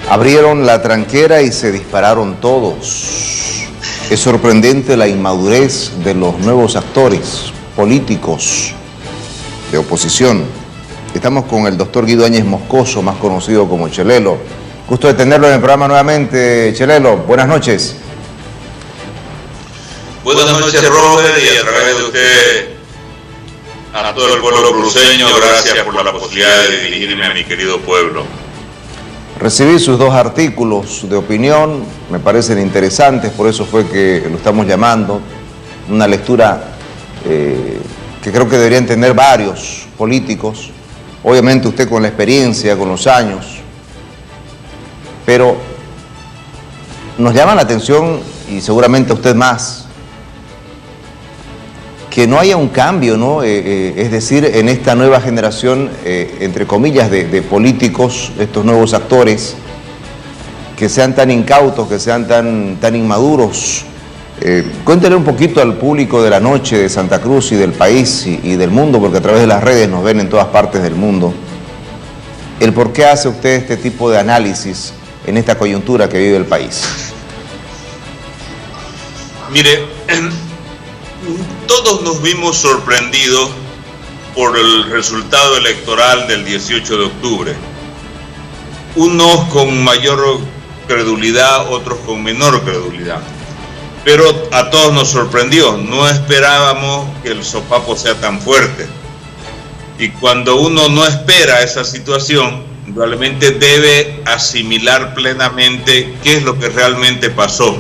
Abrieron la tranquera y se dispararon todos. Es sorprendente la inmadurez de los nuevos actores políticos de oposición. Estamos con el doctor Guido Áñez Moscoso, más conocido como Chelelo. Gusto de tenerlo en el programa nuevamente, Chelelo. Buenas noches. Buenas noches, Robert, y a través de usted a todo el pueblo cruceño, gracias por la posibilidad de dirigirme a mi querido pueblo. Recibí sus dos artículos de opinión, me parecen interesantes, por eso fue que lo estamos llamando. Una lectura que creo que deberían tener varios políticos, obviamente usted con la experiencia, con los años, pero nos llama la atención, y seguramente a usted más, que no haya un cambio, ¿no? Es decir, en esta nueva generación, entre comillas, de políticos, estos nuevos actores, que sean tan incautos, que sean tan inmaduros. Cuéntele un poquito al público de la noche de Santa Cruz y del país y del mundo, porque a través de las redes nos ven en todas partes del mundo, el por qué hace usted este tipo de análisis en esta coyuntura que vive el país. Mire, todos nos vimos sorprendidos por el resultado electoral del 18 de octubre. Unos con mayor credulidad, otros con menor credulidad. Pero a todos nos sorprendió. No esperábamos que el sopapo sea tan fuerte. Y cuando uno no espera esa situación, probablemente debe asimilar plenamente qué es lo que realmente pasó.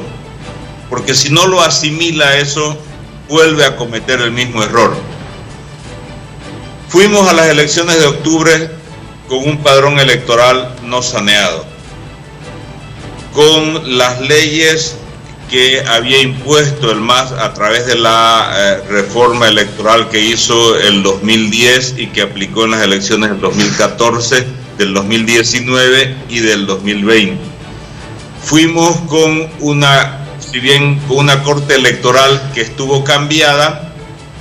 Porque si no lo asimila eso, vuelve a cometer el mismo error. Fuimos a las elecciones de octubre con un padrón electoral no saneado, con las leyes que había impuesto el MAS a través de la reforma electoral que hizo el 2010 y que aplicó en las elecciones del 2014, del 2019 y del 2020. Fuimos con una corte electoral que estuvo cambiada,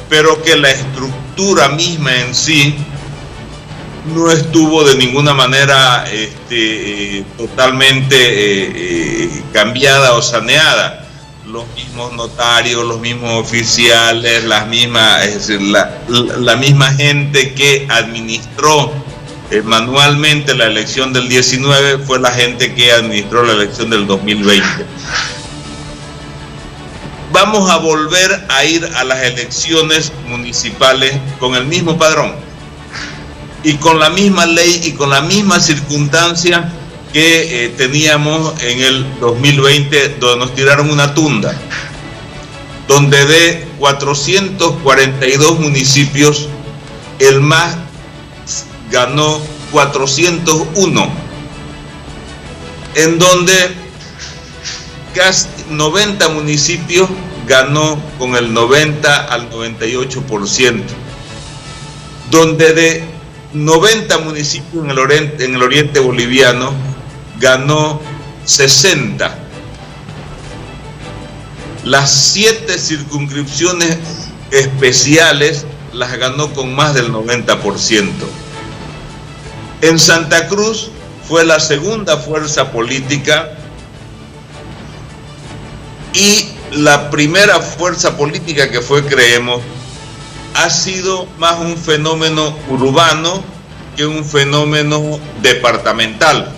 pero que la estructura misma en sí no estuvo de ninguna manera totalmente cambiada o saneada. Los mismos notarios, los mismos oficiales, la misma gente que administró manualmente la elección del 19 fue la gente que administró la elección del 2020. Vamos a volver a ir a las elecciones municipales con el mismo padrón y con la misma ley y con la misma circunstancia que teníamos en el 2020, donde nos tiraron una tunda, donde de 442 municipios, el MAS ganó 401, en donde casi 90 municipios ganó con el 90 al 98%, donde de 90 municipios en el oriente boliviano ganó 60. Las 7 circunscripciones especiales las ganó con más del 90%. En Santa Cruz fue la segunda fuerza política y la primera fuerza política que fue Creemos ha sido más un fenómeno urbano que un fenómeno departamental.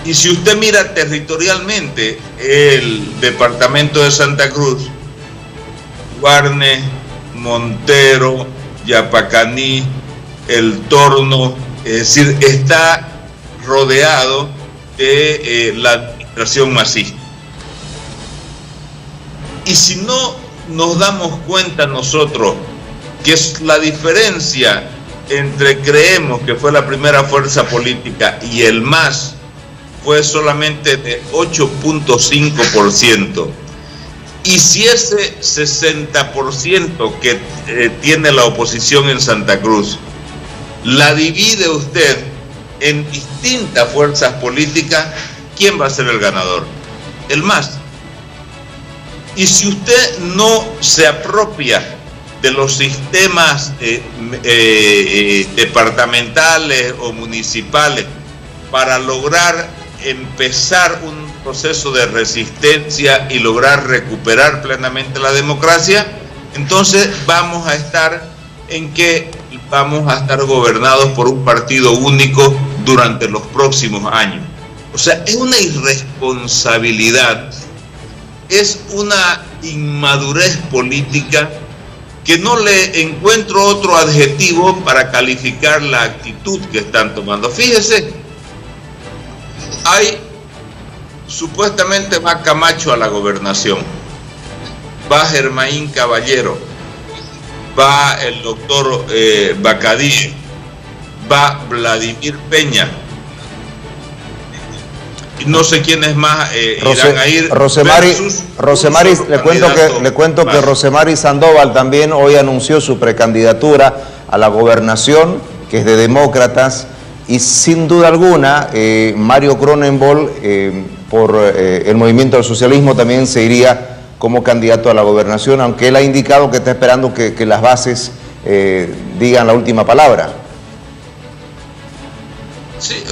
Y si usted mira territorialmente el departamento de Santa Cruz, Guarne, Montero, Yapacaní, El Torno, es decir, está rodeado de la administración masista. Y si no nos damos cuenta nosotros que es la diferencia entre Creemos, que fue la primera fuerza política, y el MAS fue solamente de 8.5%. Y si ese 60% que tiene la oposición en Santa Cruz la divide usted en distintas fuerzas políticas, ¿quién va a ser el ganador? El MAS. Y si usted no se apropia de los sistemas departamentales o municipales para lograr empezar un proceso de resistencia y lograr recuperar plenamente la democracia, entonces vamos a estar gobernados por un partido único durante los próximos años. O sea, es una irresponsabilidad, es una inmadurez política que no le encuentro otro adjetivo para calificar la actitud que están tomando. Fíjese, supuestamente va Camacho a la gobernación, va Germain Caballero, va el doctor Bacadí, va Vladimir Peña, y no sé quiénes más irán a ir. Rosemary, le cuento que Rosemary Sandoval también hoy anunció su precandidatura a la gobernación, que es de demócratas, y sin duda alguna Mario Cronenbol por el Movimiento del Socialismo también se iría como candidato a la gobernación, aunque él ha indicado que está esperando que las bases digan la última palabra. Sí,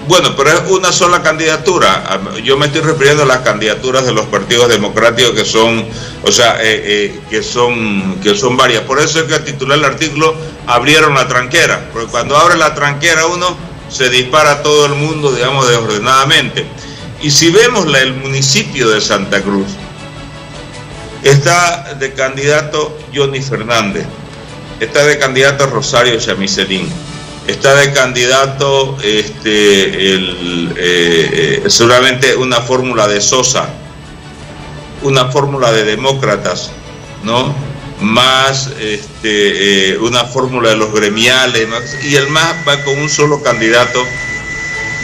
bueno, pero es una sola candidatura. Yo me estoy refiriendo a las candidaturas de los partidos democráticos que son, o sea, que son varias. Por eso es que al titular el artículo abrieron la tranquera, porque cuando abre la tranquera uno se dispara a todo el mundo, digamos, desordenadamente. Y si vemos el municipio de Santa Cruz, está de candidato Johnny Fernández, está de candidato Rosario Chamicelín, está de candidato seguramente una fórmula de Sosa, una fórmula de Demócratas, ¿no? Más una fórmula de los gremiales, y el MAS va con un solo candidato.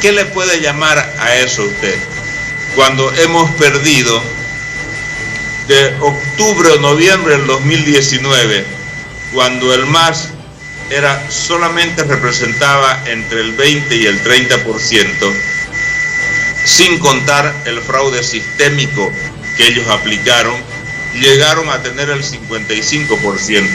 ¿Qué le puede llamar a eso usted? Cuando hemos perdido de octubre o noviembre del 2019, cuando el MAS solamente representaba entre el 20 y el 30%, sin contar el fraude sistémico que ellos aplicaron, llegaron a tener el 55%.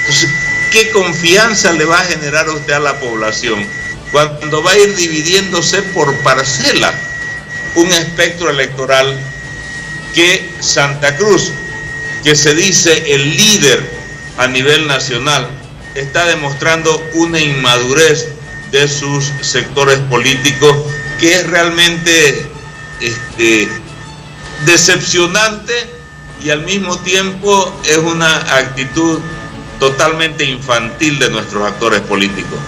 Entonces, ¿qué confianza le va a generar a usted a la población cuando va a ir dividiéndose por parcela un espectro electoral que Santa Cruz, que se dice el líder a nivel nacional, está demostrando una inmadurez de sus sectores políticos que es realmente decepcionante, y al mismo tiempo es una actitud totalmente infantil de nuestros actores políticos?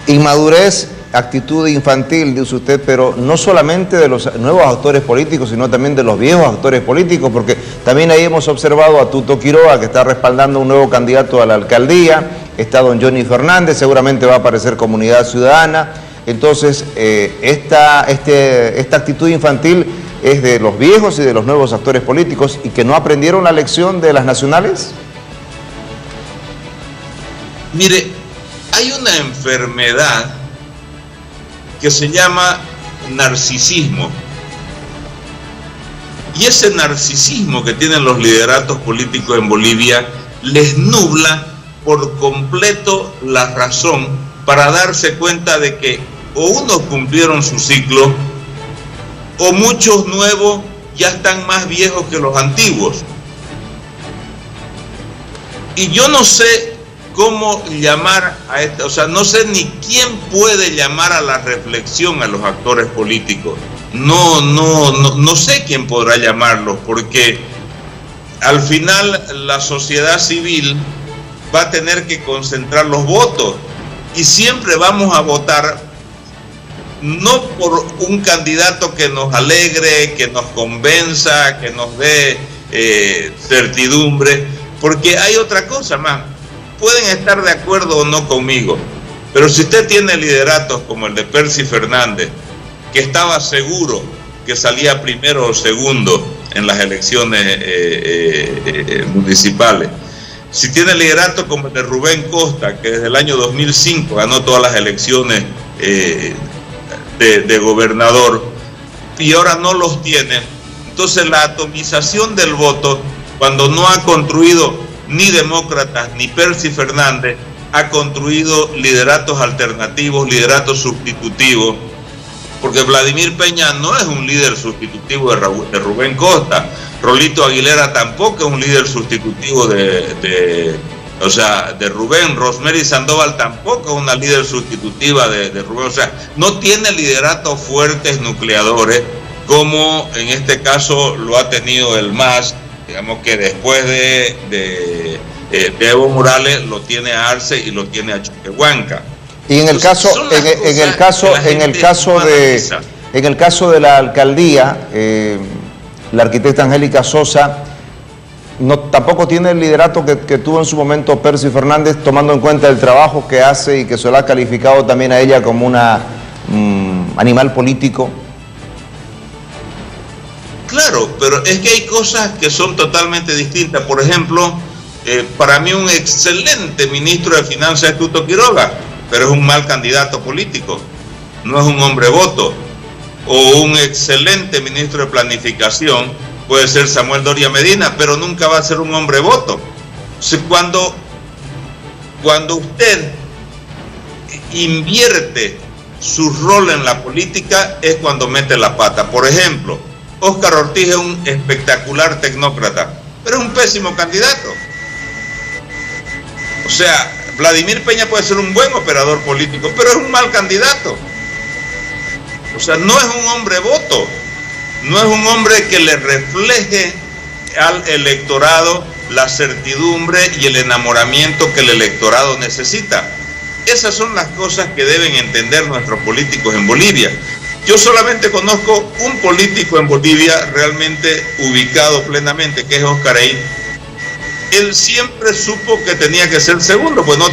Inmadurez, actitud infantil, dice usted, pero no solamente de los nuevos actores políticos, sino también de los viejos actores políticos, porque también ahí hemos observado a Tuto Quiroga, que está respaldando un nuevo candidato a la alcaldía, está don Johnny Fernández, seguramente va a aparecer Comunidad Ciudadana. Entonces, esta actitud infantil es de los viejos y de los nuevos actores políticos, y que no aprendieron la lección de las nacionales. Mire, hay una enfermedad que se llama narcisismo, y ese narcisismo que tienen los lideratos políticos en Bolivia les nubla por completo la razón para darse cuenta de que o unos cumplieron su ciclo o muchos nuevos ya están más viejos que los antiguos. Y yo no sé cómo llamar a esto, o sea, no sé ni quién puede llamar a la reflexión a los actores políticos. No sé quién podrá llamarlos, porque al final la sociedad civil va a tener que concentrar los votos, y siempre vamos a votar no por un candidato que nos alegre, que nos convenza, que nos dé certidumbre, porque hay otra cosa más. Pueden estar de acuerdo o no conmigo, pero si usted tiene lideratos como el de Percy Fernández, que estaba seguro que salía primero o segundo en las elecciones municipales, si tiene liderato como el de Rubén Costa, que desde el año 2005 ganó todas las elecciones de gobernador, y ahora no los tiene, entonces la atomización del voto, cuando no ha construido ni Demócratas ni Percy Fernández, ha construido lideratos alternativos, lideratos sustitutivos, porque Vladimir Peña no es un líder sustitutivo de Rubén Costa, Rolito Aguilera tampoco es un líder sustitutivo de Rubén, Rosemary Sandoval tampoco es una líder sustitutiva de Rubén, o sea, no tiene lideratos fuertes nucleadores como en este caso lo ha tenido el MAS, digamos que después de Evo Morales lo tiene a Arce y lo tiene a Choquehuanca. Y en el caso, en el caso de la alcaldía, la arquitecta Angélica Sosa tampoco tiene el liderato que tuvo en su momento Percy Fernández, tomando en cuenta el trabajo que hace y que se lo ha calificado también a ella como una animal político. Claro, pero es que hay cosas que son totalmente distintas. Por ejemplo, para mí un excelente ministro de Finanzas es Tuto Quiroga, pero es un mal candidato político, no es un hombre voto. O un excelente ministro de Planificación puede ser Samuel Doria Medina, pero nunca va a ser un hombre voto. Cuando usted invierte su rol en la política es cuando mete la pata. Por ejemplo, Óscar Ortiz es un espectacular tecnócrata, pero es un pésimo candidato. O sea, Vladimir Peña puede ser un buen operador político, pero es un mal candidato. O sea, no es un hombre voto, no es un hombre que le refleje al electorado la certidumbre y el enamoramiento que el electorado necesita. Esas son las cosas que deben entender nuestros políticos en Bolivia. Yo solamente conozco un político en Bolivia realmente ubicado plenamente, que es Óscar Aín. Él siempre supo que tenía que ser segundo, pues no,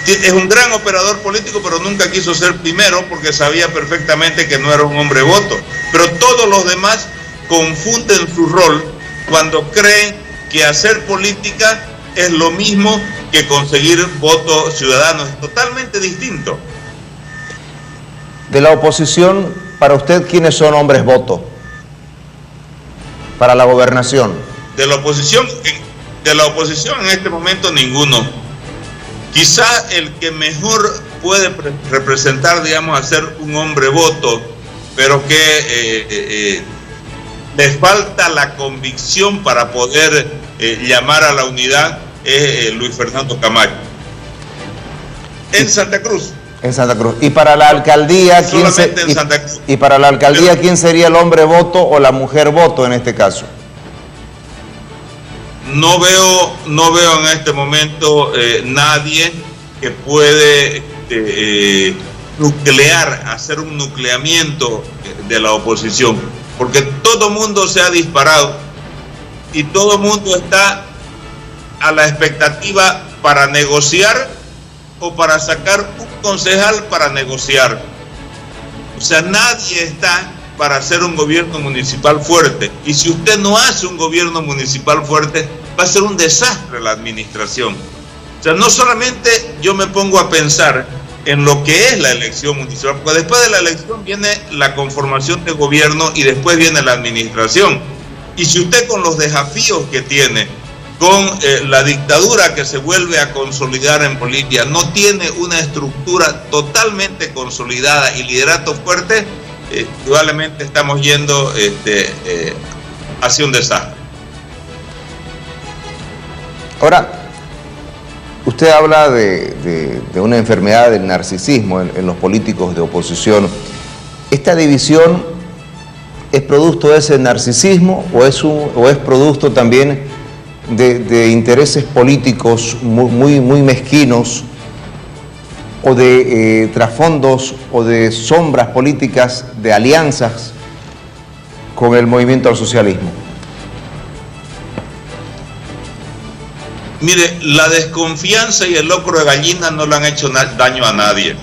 es un gran operador político, pero nunca quiso ser primero porque sabía perfectamente que no era un hombre voto. Pero todos los demás confunden su rol cuando creen que hacer política es lo mismo que conseguir votos ciudadanos. Es totalmente distinto. De la oposición, para usted, ¿quiénes son hombres voto para la gobernación? De la oposición en este momento ninguno. Quizá el que mejor puede representar, digamos, a ser un hombre voto, pero que le falta la convicción para poder llamar a la unidad, es Luis Fernando Camacho. En Santa Cruz. En Santa Cruz. Y para la alcaldía, ¿quién sería el hombre voto o la mujer voto en este caso? No veo en este momento nadie que puede hacer un nucleamiento de la oposición, porque todo mundo se ha disparado y todo mundo está a la expectativa para negociar o para sacar un concejal para negociar. O sea, nadie está para hacer un gobierno municipal fuerte. Y si usted no hace un gobierno municipal fuerte, va a ser un desastre la administración. O sea, no solamente yo me pongo a pensar en lo que es la elección municipal, porque después de la elección viene la conformación de gobierno y después viene la administración. Y si usted, con los desafíos que tiene, con la dictadura que se vuelve a consolidar en Bolivia, no tiene una estructura totalmente consolidada y liderato fuerte, probablemente estamos yendo hacia un desastre. Ahora, usted habla de una enfermedad del narcisismo en los políticos de oposición. ¿Esta división es producto de ese narcisismo o es producto también de intereses políticos muy mezquinos, o de trasfondos o de sombras políticas de alianzas con el movimiento al socialismo? Mire, la desconfianza y el locro de gallina no le han hecho daño a nadie.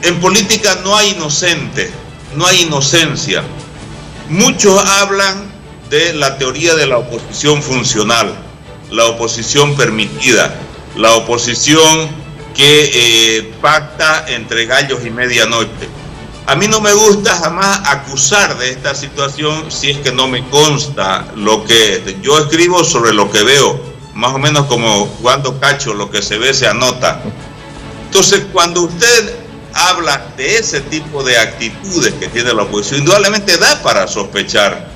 En política no hay inocente, no hay inocencia. Muchos hablan de la teoría de la oposición funcional, la oposición permitida, la oposición que pacta entre gallos y medianoche. A mí no me gusta jamás acusar de esta situación si es que no me consta lo que yo escribo sobre lo que veo. más o menos como jugando cacho, lo que se ve se anota. Entonces, cuando usted habla de ese tipo de actitudes que tiene la oposición, indudablemente da para sospechar,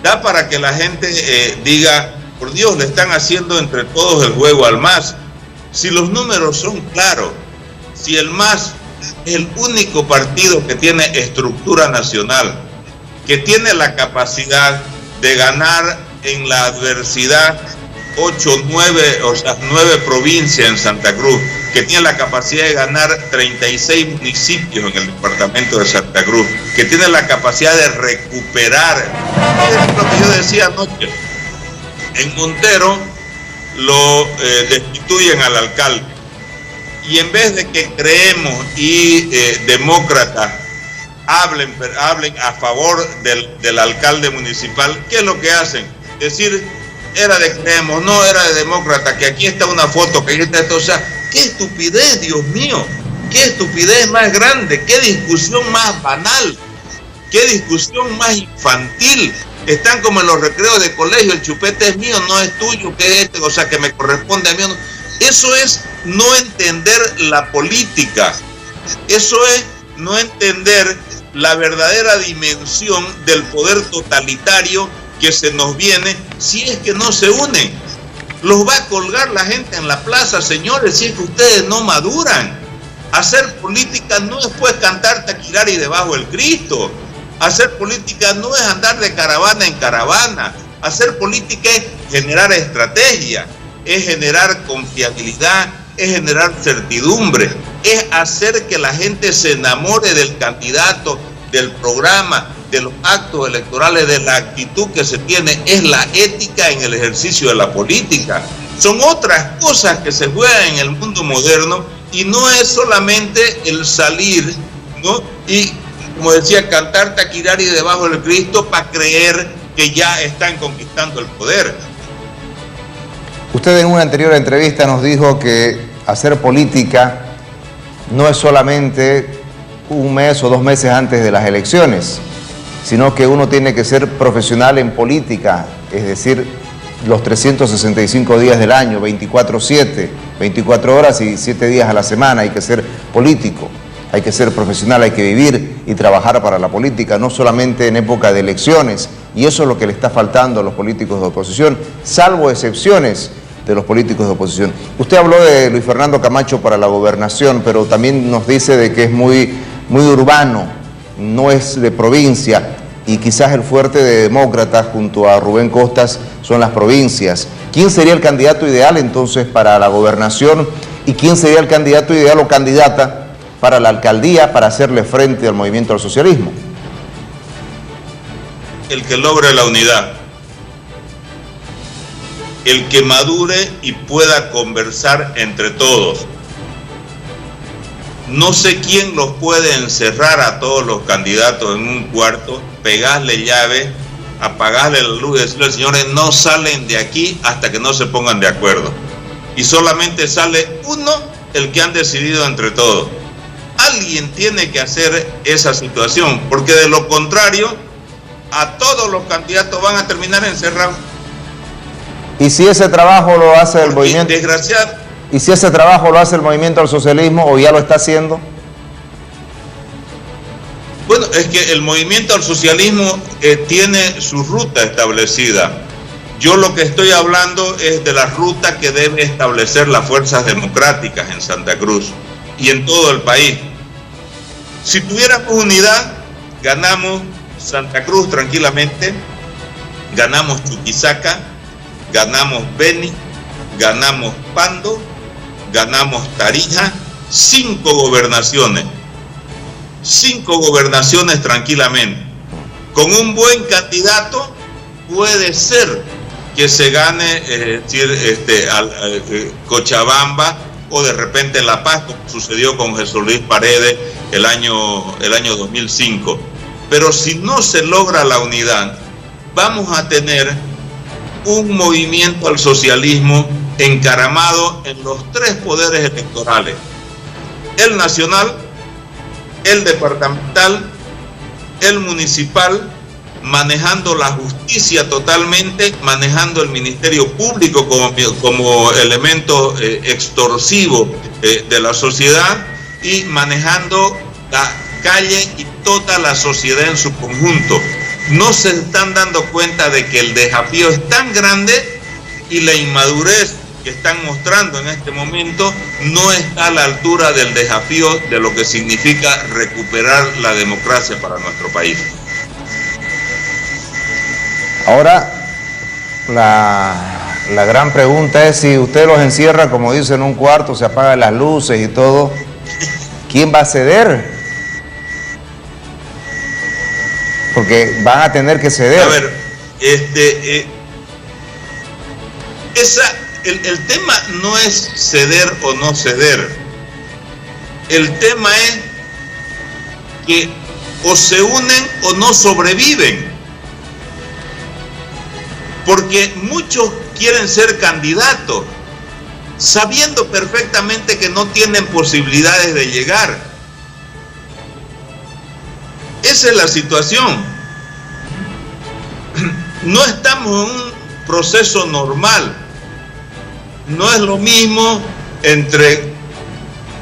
da para que la gente diga, por Dios, le están haciendo entre todos el juego al MAS. Si los números son claros, si el MAS es el único partido que tiene estructura nacional, que tiene la capacidad de ganar en la adversidad 9 provincias en Santa Cruz, que tiene la capacidad de ganar 36 municipios en el departamento de Santa Cruz, que tiene la capacidad de recuperar. Es lo que yo decía anoche. En Montero lo destituyen al alcalde, y en vez de que creemos y demócratas hablen a favor del alcalde municipal, ¿qué es lo que hacen? Decir, era de creemos, no era de demócrata, que aquí está una foto, que aquí está esto. O sea, qué estupidez, Dios mío, qué estupidez más grande, qué discusión más banal, qué discusión más infantil. Están como en los recreos de colegio, el chupete es mío, no es tuyo, que es este, o sea, que me corresponde a mí. No. Eso es no entender la política, eso es no entender la verdadera dimensión del poder totalitario que se nos viene si es que no se unen. Los va a colgar la gente en la plaza, señores, si es que ustedes no maduran. Hacer política no es pues cantar taquirari debajo del Cristo. Hacer política no es andar de caravana en caravana. Hacer política es generar estrategia, es generar confiabilidad, es generar certidumbre, es hacer que la gente se enamore del candidato, del programa, de los actos electorales, de la actitud que se tiene. Es la ética en el ejercicio de la política. Son otras cosas que se juegan en el mundo moderno y no es solamente el salir, ¿no? Y, como decía, cantar taquirari debajo del Cristo para creer que ya están conquistando el poder. Usted en una anterior entrevista nos dijo que hacer política no es solamente un mes o 2 meses antes de las elecciones, sino que uno tiene que ser profesional en política, es decir, los 365 días del año, 24/7, 24 horas y 7 días a la semana. Hay que ser político, hay que ser profesional, hay que vivir y trabajar para la política, no solamente en época de elecciones, y eso es lo que le está faltando a los políticos de oposición, salvo excepciones de los políticos de oposición. Usted habló de Luis Fernando Camacho para la gobernación, pero también nos dice de que es muy urbano, no es de provincia, y quizás el fuerte de Demócratas junto a Rubén Costas son las provincias. ¿Quién sería el candidato ideal entonces para la gobernación y quién sería el candidato ideal o candidata para la alcaldía para hacerle frente al movimiento al socialismo? El que logre la unidad, el que madure y pueda conversar entre todos. No sé quién los puede encerrar a todos los candidatos en un cuarto, pegarle llave, apagarle la luz y decirle, señores, no salen de aquí hasta que no se pongan de acuerdo. Y solamente sale uno, el que han decidido entre todos. Alguien tiene que hacer esa situación, porque de lo contrario, a todos los candidatos van a terminar encerrados. ¿Y si ese trabajo lo hace el movimiento? Desgraciado. ¿Y si ese trabajo lo hace el movimiento al socialismo o ya lo está haciendo? Bueno, es que el movimiento al socialismo tiene su ruta establecida. Yo lo que estoy hablando es de la ruta que debe establecer las fuerzas democráticas en Santa Cruz y en todo el país. Si tuviéramos unidad, ganamos Santa Cruz tranquilamente, ganamos Chuquisaca, ganamos Beni, ganamos Pando, ganamos Tarija, 5 gobernaciones tranquilamente. Con un buen candidato puede ser que se gane, Cochabamba o de repente La Paz, como sucedió con Jesús Luis Paredes el año 2005. Pero si no se logra la unidad, vamos a tener un movimiento al socialismo encaramado en los 3 poderes electorales: el nacional, el departamental, el municipal, manejando la justicia totalmente, manejando el Ministerio Público como elemento extorsivo de la sociedad y manejando la calle y toda la sociedad en su conjunto. No se están dando cuenta de que el desafío es tan grande y la inmadurez que están mostrando en este momento no está a la altura del desafío de lo que significa recuperar la democracia para nuestro país. Ahora, la gran pregunta es, si usted los encierra, como dice, en un cuarto, se apagan las luces y todo, ¿quién va a ceder? Porque van a tener que ceder. A ver, el tema no es ceder o no ceder. El tema es que o se unen o no sobreviven. Porque muchos quieren ser candidatos, sabiendo perfectamente que no tienen posibilidades de llegar. Esa es la situación. No estamos en un proceso normal. No es lo mismo entre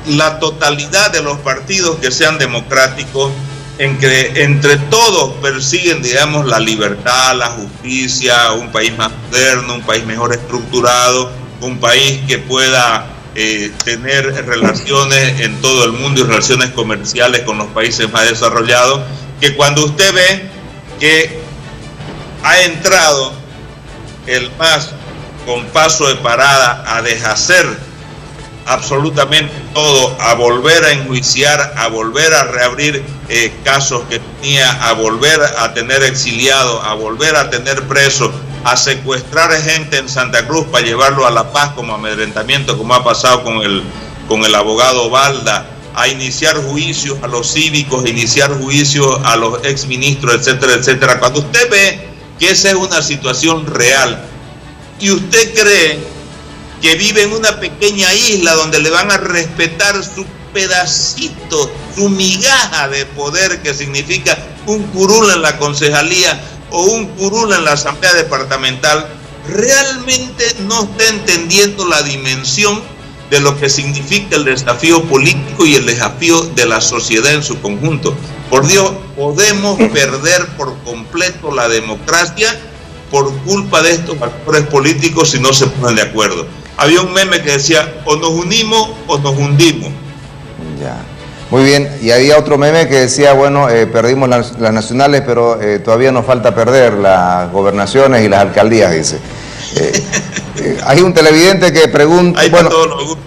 la totalidad de los partidos que sean democráticos, entre todos persiguen, digamos, la libertad, la justicia, un país más moderno, un país mejor estructurado, un país que pueda tener relaciones en todo el mundo y relaciones comerciales con los países más desarrollados, que cuando usted ve que ha entrado el MAS con paso de parada a deshacer absolutamente todo, a volver a enjuiciar, a volver a reabrir casos que tenía, a volver a tener exiliados, a volver a tener presos, a secuestrar gente en Santa Cruz para llevarlo a La Paz como amedrentamiento, como ha pasado con el abogado Balda, a iniciar juicios a los cívicos, a iniciar juicios a los exministros, etcétera, etcétera. Cuando usted ve que esa es una situación real y usted cree que vive en una pequeña isla donde le van a respetar su pedacito, su migaja de poder, que significa un curul en la concejalía o un curul en la asamblea departamental, realmente no está entendiendo la dimensión de lo que significa el desafío político y el desafío de la sociedad en su conjunto. Por Dios, podemos perder por completo la democracia por culpa de estos actores políticos si no se ponen de acuerdo. Había un meme que decía, o nos unimos o nos hundimos. Ya. Muy bien, y había otro meme que decía, bueno, perdimos las nacionales, pero todavía nos falta perder las gobernaciones y las alcaldías, dice. Hay un televidente que pregunta, bueno,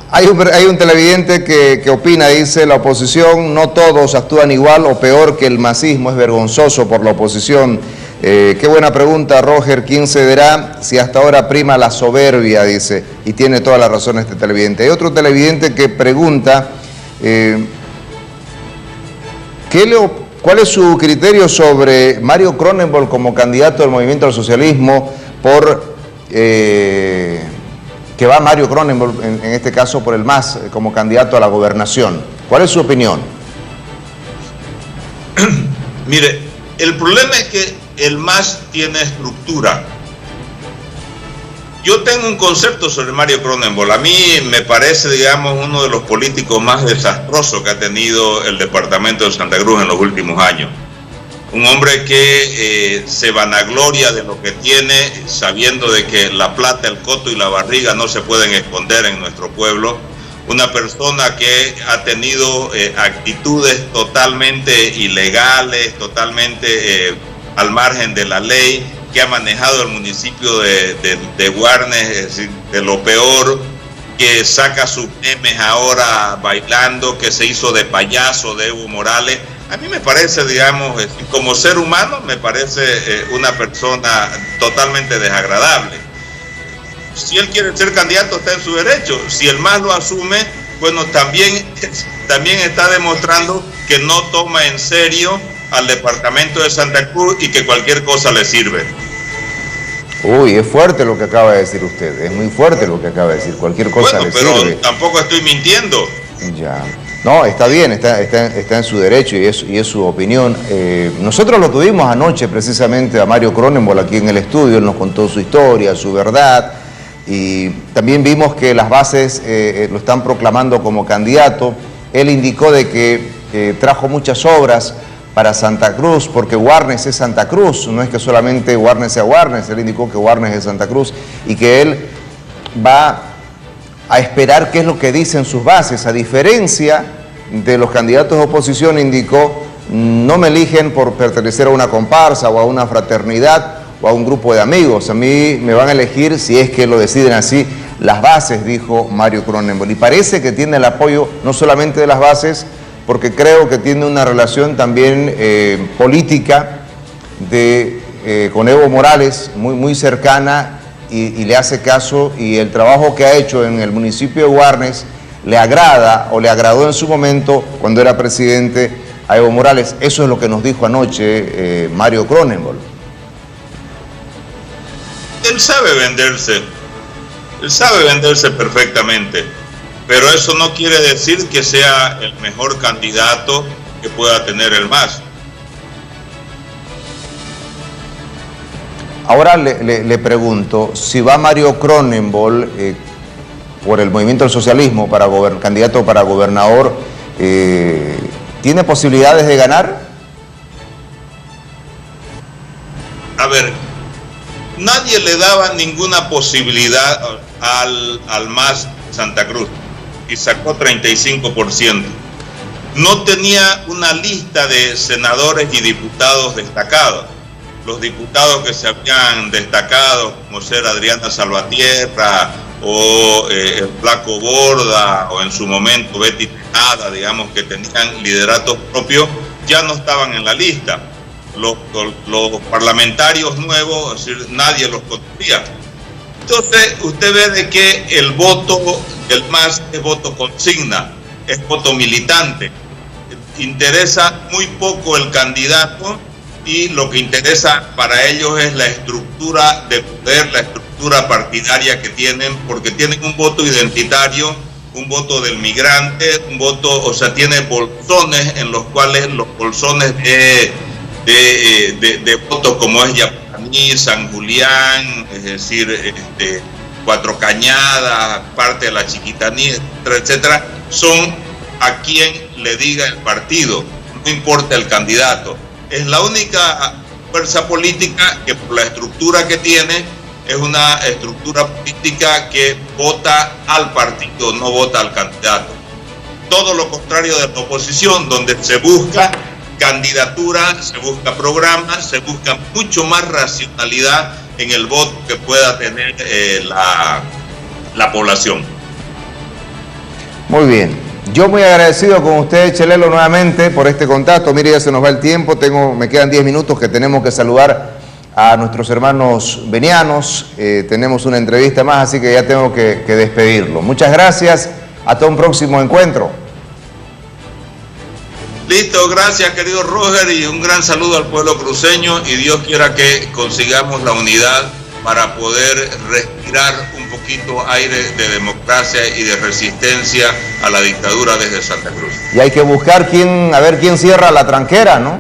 hay un televidente que opina, dice, la oposición, no todos actúan igual o peor que el masismo, es vergonzoso por la oposición. Qué buena pregunta, Roger. ¿Quién cederá si hasta ahora prima la soberbia? Dice, y tiene toda la razón este televidente. Hay otro televidente que pregunta, ¿cuál es su criterio sobre Mario Cronenberg como candidato del Movimiento al Socialismo que va Mario Cronenberg, en este caso por el MAS, como candidato a la gobernación? ¿Cuál es su opinión? Mire, el problema es que el MAS tiene estructura. Yo tengo un concepto sobre Mario Cronenberg. A mí me parece, digamos, uno de los políticos más desastrosos que ha tenido el departamento de Santa Cruz en los últimos años. Un hombre que se vanagloria de lo que tiene, sabiendo de que la plata, el coto y la barriga no se pueden esconder en nuestro pueblo. Una persona que ha tenido actitudes totalmente ilegales, totalmente al margen de la ley, que ha manejado el municipio de Guarnes, es decir, de lo peor, que saca sus memes ahora bailando, que se hizo de payaso de Evo Morales. A mí me parece, digamos, como ser humano, me parece una persona totalmente desagradable. Si él quiere ser candidato, está en su derecho. Si el MAS lo asume, bueno, también está demostrando que no toma en serio al departamento de Santa Cruz y que cualquier cosa le sirve. Uy, es fuerte lo que acaba de decir usted, es muy fuerte lo que acaba de decir, cualquier cosa le sirve. Pero tampoco estoy mintiendo. Ya. No, está bien, está en su derecho y es su opinión. Nosotros lo tuvimos anoche precisamente a Mario Cronenbol aquí en el estudio, él nos contó su historia, su verdad, y también vimos que las bases lo están proclamando como candidato. Él indicó de que trajo muchas obras para Santa Cruz, porque Warnes es Santa Cruz, no es que solamente Warnes sea Warnes, él indicó que Warnes es Santa Cruz y que él va a esperar qué es lo que dicen sus bases. A diferencia de los candidatos de oposición, indicó, no me eligen por pertenecer a una comparsa o a una fraternidad o a un grupo de amigos, a mí me van a elegir si es que lo deciden así las bases, dijo Mario Cronenbol. Y parece que tiene el apoyo no solamente de las bases, porque creo que tiene una relación también política con Evo Morales muy cercana, y le hace caso, y el trabajo que ha hecho en el municipio de Warnes le agrada o le agradó en su momento cuando era presidente a Evo Morales. Eso es lo que nos dijo anoche Mario Cronenbol. Él sabe venderse perfectamente, pero eso no quiere decir que sea el mejor candidato que pueda tener el MAS. Ahora le pregunto, si va Mario Cronenbol por el Movimiento del Socialismo para candidato para gobernador, ¿tiene posibilidades de ganar? A ver, nadie le daba ninguna posibilidad al MAS Santa Cruz y sacó 35%. No tenía una lista de senadores y diputados destacados. Los diputados que se habían destacado, como ser Adriana Salvatierra o el Flaco Borda o en su momento Betty Tejada, digamos, que tenían lideratos propios, ya no estaban en la lista. Los parlamentarios nuevos, es decir, nadie los conocía. Entonces usted ve de que el voto del MAS es voto consigna, es voto militante. Interesa muy poco el candidato, y lo que interesa para ellos es la estructura de poder, la estructura partidaria que tienen, porque tienen un voto identitario, un voto del migrante, un voto, o sea, tiene bolsones en los cuales los bolsones de votos como es Yapaní, San Julián, es decir, Cuatro Cañadas, parte de la Chiquitaní, etcétera, etcétera, son a quien le diga el partido, no importa el candidato. Es la única fuerza política que por la estructura que tiene es una estructura política que vota al partido, no vota al candidato. Todo lo contrario de la oposición, donde se busca candidatura, se busca programa, se busca mucho más racionalidad en el voto que pueda tener la población. Muy bien. Yo muy agradecido con usted, Chelelo, nuevamente por este contacto. Mire, ya se nos va el tiempo, me quedan 10 minutos que tenemos que saludar a nuestros hermanos venianos. Tenemos una entrevista más, así que ya tengo que despedirlo. Muchas gracias, hasta un próximo encuentro. Listo, gracias querido Roger, y un gran saludo al pueblo cruceño, y Dios quiera que consigamos la unidad para poder respirar un poquito aire de democracia y de resistencia a la dictadura desde Santa Cruz. Y hay que buscar a ver quién cierra la tranquera, ¿no?